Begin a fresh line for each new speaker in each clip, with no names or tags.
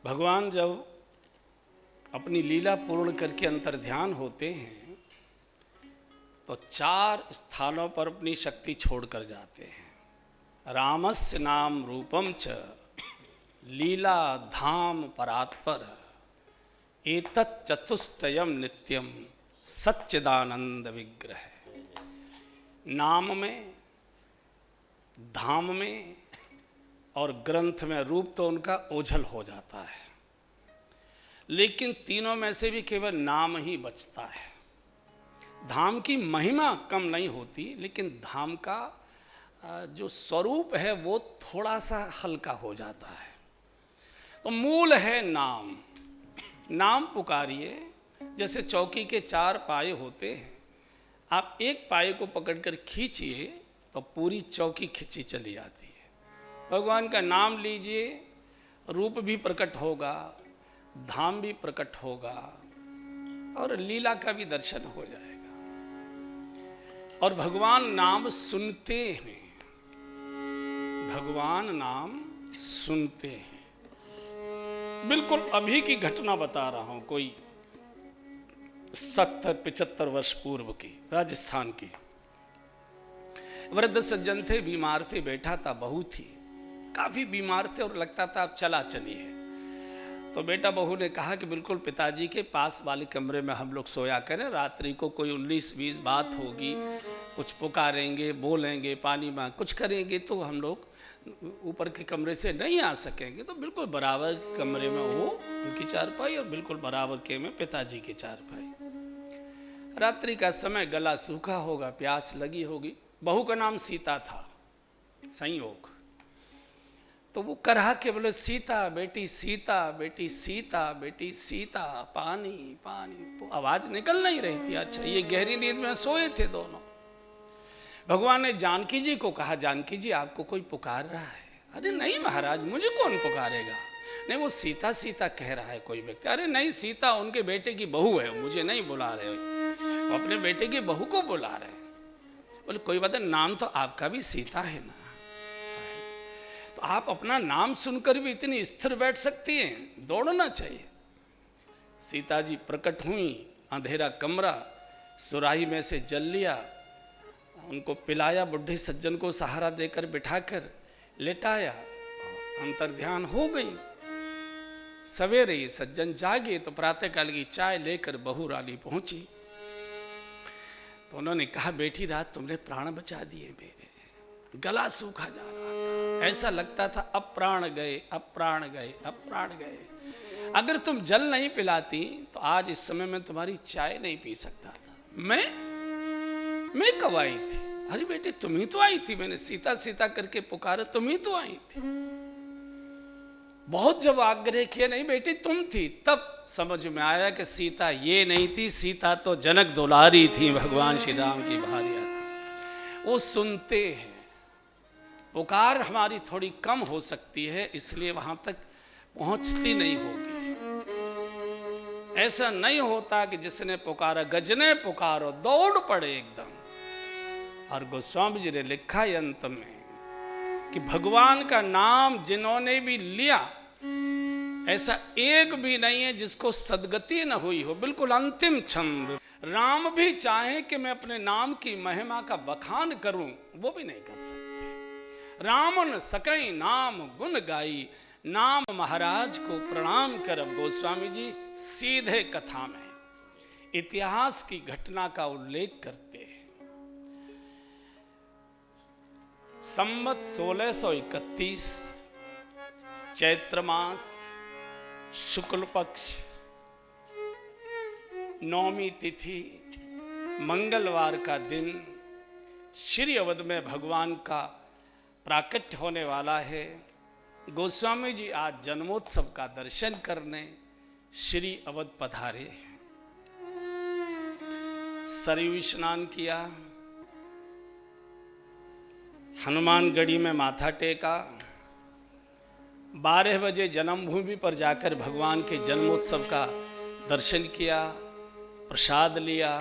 भगवान जब अपनी लीला पूर्ण करके अंतर्ध्यान होते हैं तो 4 स्थानों पर अपनी शक्ति छोड़कर जाते हैं। रामस्य नाम रूपम च लीला धाम परात्पर एतत् चतुष्टयम नित्यम सच्चिदानंद विग्रह। नाम में, धाम में और ग्रंथ में रूप तो उनका ओझल हो जाता है, लेकिन तीनों में से भी केवल नाम ही बचता है। धाम की महिमा कम नहीं होती, लेकिन धाम का जो स्वरूप है वो थोड़ा सा हल्का हो जाता है। तो मूल है नाम। नाम पुकारिए। जैसे चौकी के 4 पाए होते हैं, आप एक पाए को पकड़कर खींचिए तो पूरी चौकी खींची चली आती है। भगवान का नाम लीजिए, रूप भी प्रकट होगा, धाम भी प्रकट होगा और लीला का भी दर्शन हो जाएगा। और भगवान नाम सुनते हैं, भगवान नाम सुनते हैं। बिल्कुल अभी की घटना बता रहा हूं, कोई 70-75 वर्ष पूर्व की, राजस्थान की। वृद्ध सज्जन थे, बीमार थे, बैठा था, बहू थी, काफी बीमार थे और लगता था अब चला चली है। तो बेटा बहू ने कहा कि बिल्कुल पिताजी के पास वाले कमरे में हम लोग सोया करें, रात्रि को कोई 19-20 बात होगी, कुछ पुकारेंगे, बोलेंगे, पानी मांग कुछ करेंगे तो हम लोग ऊपर के कमरे से नहीं आ सकेंगे। तो बिल्कुल बराबर के कमरे में वो उनकी चारपाई और बिल्कुल बराबर के में पिताजी की चारपाई। रात्रि का समय, गला सूखा होगा, प्यास लगी होगी। बहू का नाम सीता था, संयोग। तो वो करहा के बोले, सीता बेटी, सीता बेटी, सीता बेटी, सीता, पानी पानी। आवाज निकल नहीं रही थी। अच्छा, ये गहरी नींद में सोए थे दोनों। भगवान ने जानकी जी को कहा, जानकी जी आपको कोई पुकार रहा है। अरे नहीं महाराज, मुझे कौन पुकारेगा। नहीं, वो सीता सीता कह रहा है कोई व्यक्ति। अरे नहीं, सीता उनके बेटे की बहू है, मुझे नहीं बुला रहे, वो अपने बेटे की बहू को बुला रहे। बोले कोई बात नहीं, नाम तो आपका भी सीता है ना, तो आप अपना नाम सुनकर भी इतनी स्थिर बैठ सकती हैं, दौड़ना चाहिए। सीता जी प्रकट हुई, अंधेरा कमरा, सुराही में से जल लिया, उनको पिलाया, बुढ़े सज्जन को सहारा देकर बिठाकर लेटाया, अंतर्ध्यान हो गई। सवेरे सज्जन जागे तो प्रातःकाल की चाय लेकर बहू रानी पहुंची। तो उन्होंने कहा, बेटी रात तुमने प्राण बचा दिए मेरे, गला सूखा जा रहा था, ऐसा लगता था अब प्राण गए, अब प्राण गए, अब प्राण गए। अगर तुम जल नहीं पिलाती तो आज इस समय में तुम्हारी चाय नहीं पी सकता था। मैं कब आई थी। अरे बेटे तुम ही तो आई थी, मैंने सीता सीता करके पुकारा, तुम ही तो आई थी। बहुत जब आग्रह किया, नहीं बेटी तुम थी, तब समझ में आया कि सीता ये नहीं थी, सीता तो जनक दुलारी थी, भगवान श्री राम की भार्या थी। वो सुनते हैं। पुकार हमारी थोड़ी कम हो सकती है, इसलिए वहां तक पहुंचती नहीं होगी। ऐसा नहीं होता कि जिसने पुकारा, गजने पुकारो, दौड़ पड़े एकदम। और गोस्वामी जी ने लिखा है अंत में कि भगवान का नाम जिन्होंने भी लिया, ऐसा एक भी नहीं है जिसको सदगति न हुई हो। बिल्कुल अंतिम छंद। राम भी चाहे कि मैं अपने नाम की महिमा का बखान करूं, वो भी नहीं कर सकते। रामन सकई नाम गुण गाई, नाम महाराज को प्रणाम करब। गोस्वामी जी सीधे कथा में इतिहास की घटना का उल्लेख करते हैं। संवत 1631 चैत्र मास शुक्ल पक्ष नौमी तिथि मंगलवार का दिन श्री अवध में भगवान का प्राकट्य होने वाला है। गोस्वामी जी आज जन्मोत्सव का दर्शन करने श्री अवध पधारे। सरयू स्नान किया, हनुमानगढ़ी में माथा टेका, 12 बजे जन्मभूमि पर जाकर भगवान के जन्मोत्सव का दर्शन किया, प्रसाद लिया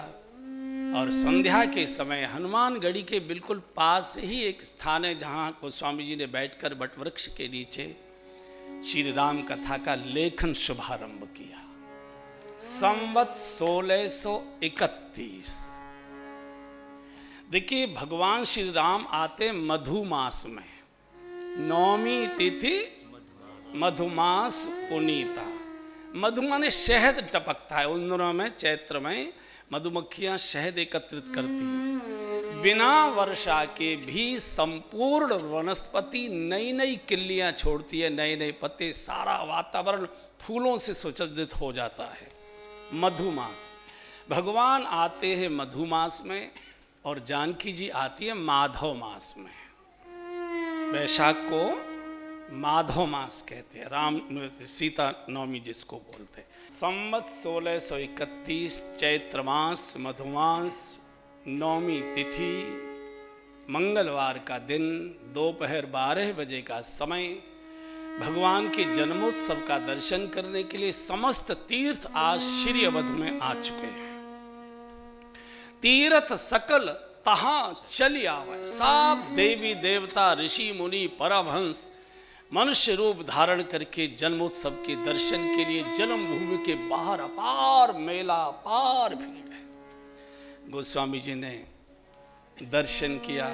और संध्या के समय हनुमानगढ़ी के बिल्कुल पास ही एक स्थान है जहाँ गोस्वामी जी ने बैठकर वटवृक्ष के नीचे श्री राम कथा का लेखन शुभारंभ किया। संवत 1631। देखिए, भगवान श्री राम आते मधु मास में, नौमी तिथि मधुमास पुनीता। मधु माने शहद टपकता है उन दिनों में, चैत्र में मधुमक्खियां शहद एकत्रित करती हैं। बिना वर्षा के भी संपूर्ण वनस्पति नई नई किल्लियां छोड़ती है, नए नए पत्ते, सारा वातावरण फूलों से सुसज्जित हो जाता है। मधुमास, भगवान आते हैं मधुमास में और जानकी जी आती है माधव मास में। वैशाख को माधव मास कहते हैं, राम सीता नवमी जिसको बोलते हैं। संवत 1631 चैत्र मास मधुमास, नौमी तिथि, मंगलवार का दिन, दोपहर 12 बजे का समय, भगवान के जन्मोत्सव का दर्शन करने के लिए समस्त तीर्थ आज श्री अवध में आ चुके हैं। तीर्थ सकल तहां चली आवे, सब देवी देवता ऋषि मुनि परमहंस मनुष्य रूप धारण करके जन्मोत्सव के दर्शन के लिए जन्म भूमि के बाहर अपार मेला, अपार भीड़ है। गोस्वामी जी ने दर्शन किया,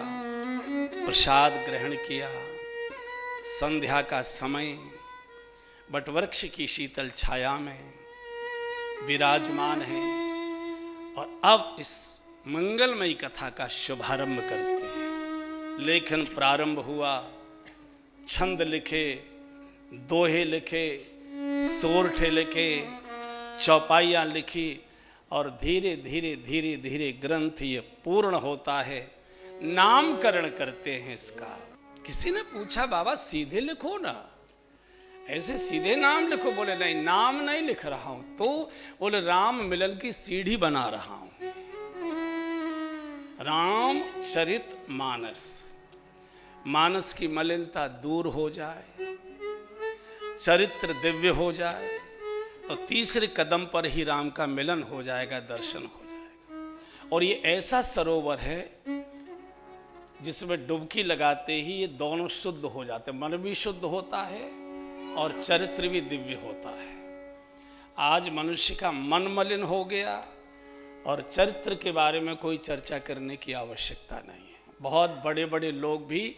प्रसाद ग्रहण किया। संध्या का समय बटवृक्ष की शीतल छाया में विराजमान है और अब इस मंगलमयी कथा का शुभारंभ करते हैं। लेखन प्रारंभ हुआ, छंद लिखे, दोहे लिखे, सोरठे लिखे, चौपाइयाँ लिखी और धीरे धीरे धीरे धीरे ग्रंथ ये पूर्ण होता है। नामकरण करते हैं इसका। किसी ने पूछा, बाबा सीधे लिखो ना, ऐसे सीधे नाम लिखो। बोले नहीं, नाम नहीं लिख रहा हूं, तो बोले राम मिलन की सीढ़ी बना रहा हूं। राम चरित मानस, मानस की मलिनता दूर हो जाए, चरित्र दिव्य हो जाए, तो तीसरे कदम पर ही राम का मिलन हो जाएगा, दर्शन हो जाएगा। और ये ऐसा सरोवर है जिसमें डुबकी लगाते ही ये दोनों शुद्ध हो जाते, मन भी शुद्ध होता है और चरित्र भी दिव्य होता है। आज मनुष्य का मन मलिन हो गया और चरित्र के बारे में कोई चर्चा करने की आवश्यकता नहीं है। बहुत बड़े बड़े लोग भी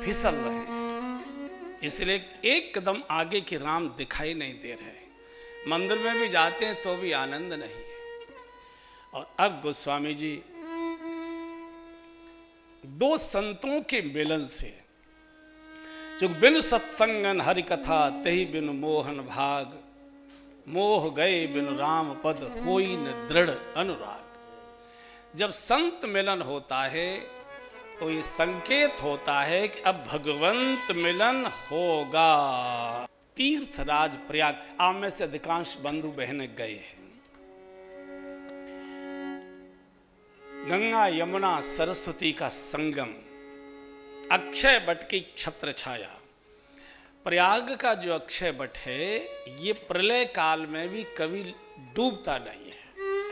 फिसल रहे हैं, इसलिए एक कदम आगे के राम दिखाई नहीं दे रहे। मंदिर में भी जाते हैं तो भी आनंद नहीं है। और अब गोस्वामी जी दो संतों के मिलन से, जो बिन सत्संगन हरि कथा तही बिन मोहन भाग, मोह गए बिन राम पद होई न दृढ़ अनुराग। जब संत मिलन होता है तो ये संकेत होता है कि अब भगवंत मिलन होगा। तीर्थराज प्रयाग, आप में से अधिकांश बंधु बहनें गए हैं। गंगा यमुना सरस्वती का संगम, अक्षय वट की छत्र छाया। प्रयाग का जो अक्षय वट है ये प्रलय काल में भी कभी डूबता नहीं है।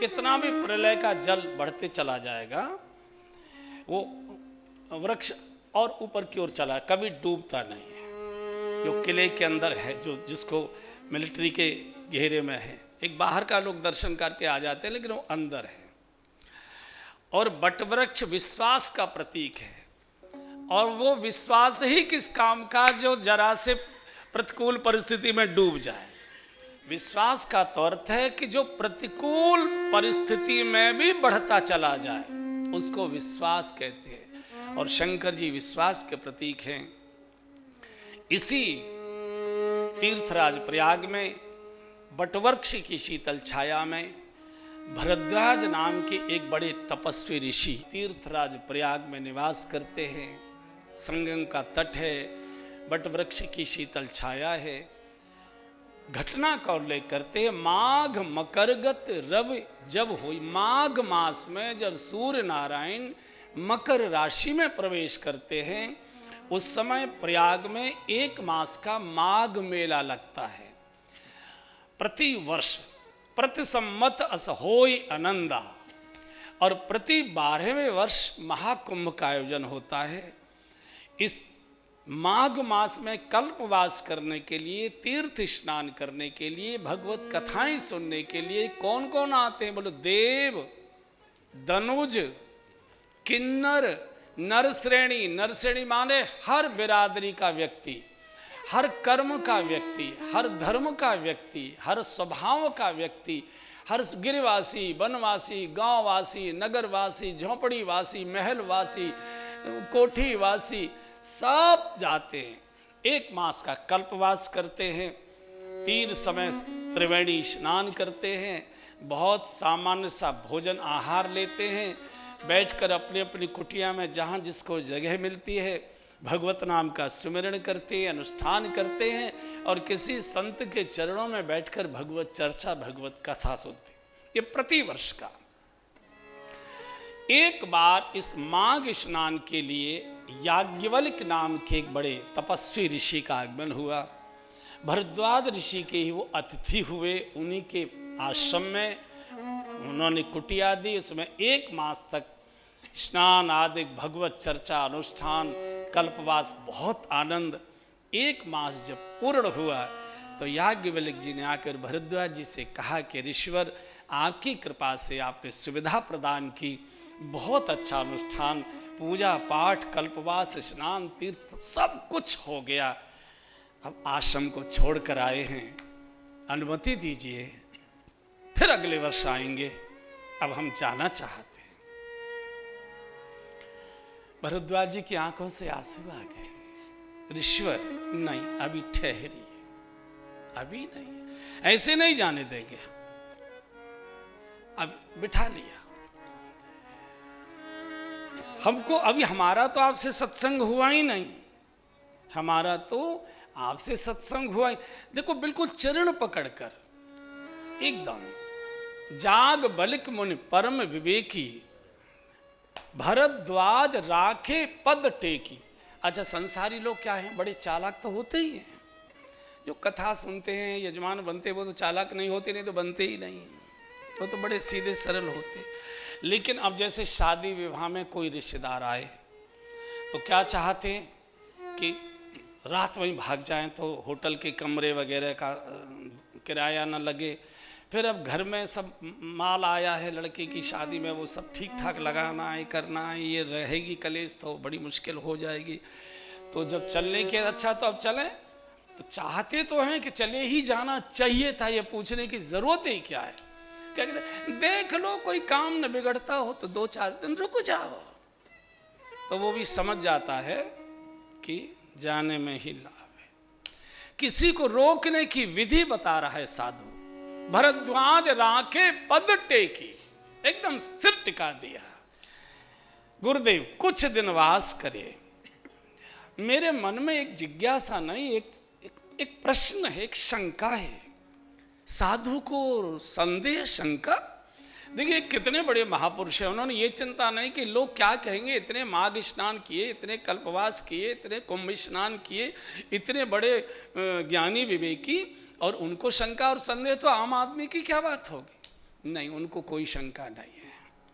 कितना भी प्रलय का जल बढ़ते चला जाएगा, वो वृक्ष और ऊपर की ओर चला, कभी डूबता नहीं है। जो किले के अंदर है, जो जिसको मिलिट्री के घेरे में है, एक बाहर का लोग दर्शन करके आ जाते हैं, लेकिन वो अंदर है। और वटवृक्ष विश्वास का प्रतीक है, और वो विश्वास ही किस काम का जो जरा से प्रतिकूल परिस्थिति में डूब जाए। विश्वास का तो अर्थ है कि जो प्रतिकूल परिस्थिति में भी बढ़ता चला जाए, उसको विश्वास कहते हैं। और शंकर जी विश्वास के प्रतीक हैं। इसी तीर्थराज प्रयाग में बटवृक्ष की शीतल छाया में भरद्वाज नाम के एक बड़े तपस्वी ऋषि तीर्थराज प्रयाग में निवास करते हैं। संगम का तट है, बटवृक्ष की शीतल छाया है। घटना का उल्लेख करते हैं, माघ मकरगत रवि जब हुई। माघ मास में जब सूर्य नारायण मकर राशि में प्रवेश करते हैं, उस समय प्रयाग में एक मास का माघ मेला लगता है। प्रति वर्ष प्रति सम्मत अस होई आनंदा, और प्रति 12वें वर्ष महाकुंभ का आयोजन होता है। इस माघ मास में कल्पवास करने के लिए, तीर्थ स्नान करने के लिए, भगवत कथाएं सुनने के लिए कौन कौन आते हैं? बोलो, देव, दनुज, किन्नर, नरश्रेणी। नरश्रेणी माने हर बिरादरी का व्यक्ति, हर कर्म का व्यक्ति, हर धर्म का व्यक्ति, हर स्वभाव का व्यक्ति, हर गिरिवासी, वनवासी, गांववासी, नगरवासी, झोपड़ीवासी, महलवासी, कोठीवासी, सब जाते हैं। एक मास का कल्पवास करते हैं, 3 समय त्रिवेणी स्नान करते हैं, बहुत सामान्य सा भोजन आहार लेते हैं, बैठकर अपनी अपनी कुटिया में जहाँ जिसको जगह मिलती है भगवत नाम का सुमिरन करते हैं, अनुष्ठान करते हैं और किसी संत के चरणों में बैठकर भगवत चर्चा, भगवत कथा सुनते हैं। ये प्रतिवर्ष का एक बार इस माघ स्नान के लिए याज्ञवल्क्य नाम के एक बड़े तपस्वी ऋषि का आगमन हुआ। भरद्वाज ऋषि के ही वो अतिथि हुए, उन्हीं के आश्रम में उन्होंने कुटिया दी। उसमें 1 मास तक स्नान आदि, भगवत चर्चा, अनुष्ठान, कल्पवास, बहुत आनंद। 1 मास जब पूर्ण हुआ तो याज्ञवल्क्य जी ने आकर भरद्वाज जी से कहा कि ऋषिवर, आपकी कृपा से आपने सुविधा प्रदान की, बहुत अच्छा अनुष्ठान, पूजा पाठ, कल्पवास, स्नान, तीर्थ सब कुछ हो गया। अब आश्रम को छोड़कर आए हैं, अनुमति दीजिए, फिर अगले वर्ष आएंगे, अब हम जाना चाहते हैं। भरद्वाज जी की आंखों से आंसू आ गए। ऋषिवर, नहीं, अभी ठहरिए, अभी नहीं, ऐसे नहीं जाने देंगे। अब बिठा लिया हमको। अभी हमारा तो आपसे सत्संग हुआ ही नहीं, हमारा तो आपसे सत्संग हुआ ही। देखो, बिल्कुल चरण पकड़कर एकदम, जाग बलिक मुनि परम विवेकी, भरद्वाज राखे पद टेकी। अच्छा, संसारी लोग क्या हैं? बड़े चालाक तो होते ही हैं। जो कथा सुनते हैं, यजमान बनते, वो तो चालाक नहीं होते, नहीं तो बनते ही नहीं, वो तो बड़े सीधे सरल होते। लेकिन अब जैसे शादी विवाह में कोई रिश्तेदार आए तो क्या चाहते हैं कि रात वहीं भाग जाएं, तो होटल के कमरे वगैरह का किराया न लगे। फिर अब घर में सब माल आया है लड़के की शादी में, वो सब ठीक ठाक लगाना है, करना है, ये रहेगी कलेश तो बड़ी मुश्किल हो जाएगी। तो जब चलने के, अच्छा तो अब चलें, तो चाहते तो हैं कि चले ही जाना चाहिए था, ये पूछने की ज़रूरत ही क्या है। क्या कहते, देख लो कोई काम न बिगड़ता हो तो 2-4 दिन रुक जाओ। तो वो भी समझ जाता है कि जाने में ही लाभ है। किसी को रोकने की विधि बता रहा है साधु। भरद्वाज राखे पद टेकी, एकदम सिर टिका दिया। गुरुदेव कुछ दिन वास करे। मेरे मन में एक जिज्ञासा नहीं, एक प्रश्न है, एक शंका है। साधु को संदेह, शंका। देखिए, कितने बड़े महापुरुष हैं, उन्होंने ये चिंता नहीं कि लोग क्या कहेंगे। इतने माघ स्नान किए, इतने कल्पवास किए, इतने कुंभ स्नान किए, इतने बड़े ज्ञानी विवेकी, और उनको शंका और संदेह। तो आम आदमी की क्या बात होगी? नहीं, उनको कोई शंका नहीं है।